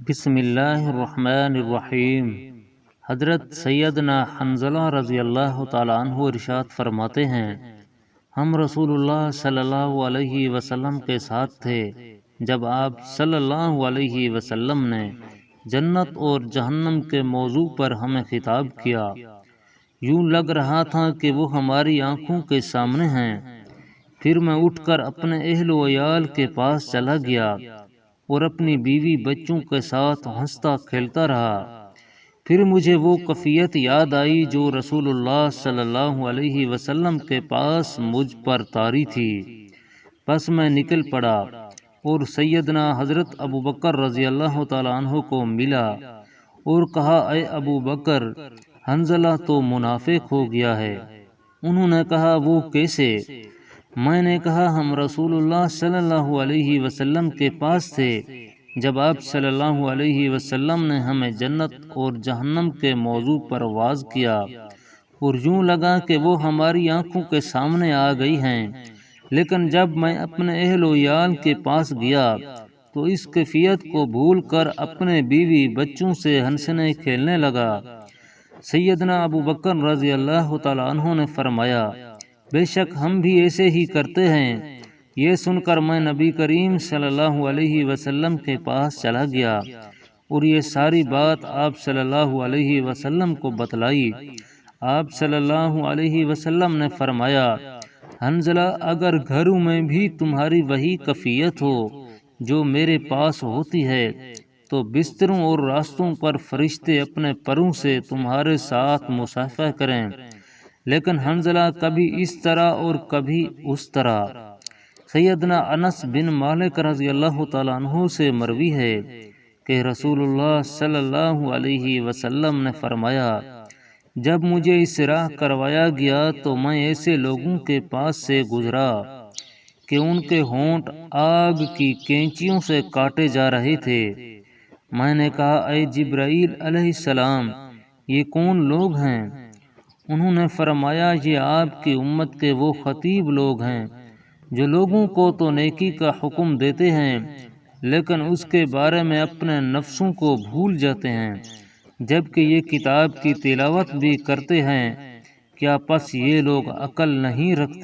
بسم اللہ الرحمن الرحیم۔ حضرت سیدنا حنظلہ رضی اللہ تعالیٰ عنہ ارشاد فرماتے ہیں، ہم رسول اللہ صلی اللہ علیہ وسلم کے ساتھ تھے جب آپ صلی اللہ علیہ وسلم نے جنت اور جہنم کے موضوع پر ہمیں خطاب کیا۔ یوں لگ رہا تھا کہ وہ ہماری آنکھوں کے سامنے ہیں۔ پھر میں اٹھ کر اپنے اہل و عیال کے پاس چلا گیا اور اپنی بیوی بچوں کے ساتھ ہنستا کھیلتا رہا۔ پھر مجھے وہ کیفیت یاد آئی جو رسول اللہ صلی اللہ علیہ وسلم کے پاس مجھ پر طاری تھی۔ پس میں نکل پڑا اور سیدنا حضرت ابو بکر رضی اللہ تعالیٰ عنہ کو ملا اور کہا، اے ابو بکر، حنظلہ تو منافق ہو گیا ہے۔ انہوں نے کہا، وہ کیسے؟ میں نے کہا، ہم رسول اللہ صلی اللہ علیہ وسلم کے پاس تھے جب آپ صلی اللہ علیہ وسلم نے ہمیں جنت اور جہنم کے موضوع پر واعظ کیا اور یوں لگا کہ وہ ہماری آنکھوں کے سامنے آ گئی ہیں۔ لیکن جب میں اپنے اہل و عیال کے پاس گیا تو اس کیفیت کو بھول کر اپنے بیوی بچوں سے ہنسنے کھیلنے لگا۔ سیدنا ابو بکر رضی اللہ تعالیٰ عنہ نے فرمایا، بے شک ہم بھی ایسے ہی کرتے ہیں۔ یہ سن کر میں نبی کریم صلی اللہ علیہ وسلم کے پاس چلا گیا اور یہ ساری بات آپ صلی اللہ علیہ وسلم کو بتلائی۔ آپ صلی اللہ علیہ وسلم نے فرمایا، حنظلہ، اگر گھروں میں بھی تمہاری وہی کیفیت ہو جو میرے پاس ہوتی ہے تو بستروں اور راستوں پر فرشتے اپنے پروں سے تمہارے ساتھ مصافحہ کریں، لیکن حنظلہ کبھی اس طرح اور کبھی اس طرح۔ سیدنا انس بن مالک رضی اللہ تعالیٰ عنہ سے مروی ہے کہ رسول اللہ صلی اللہ علیہ وسلم نے فرمایا، جب مجھے اسراء کروایا گیا تو میں ایسے لوگوں کے پاس سے گزرا کہ ان کے ہونٹ آگ کی کینچیوں سے کاٹے جا رہے تھے۔ میں نے کہا، اے جبرائیل علیہ السلام، یہ کون لوگ ہیں؟ انہوں نے فرمایا، یہ آپ کی امت کے وہ خطیب لوگ ہیں جو لوگوں کو تو نیکی کا حکم دیتے ہیں لیکن اس کے بارے میں اپنے نفسوں کو بھول جاتے ہیں، جبکہ یہ کتاب کی تلاوت بھی کرتے ہیں۔ کیا پس یہ لوگ عقل نہیں رکھتے؟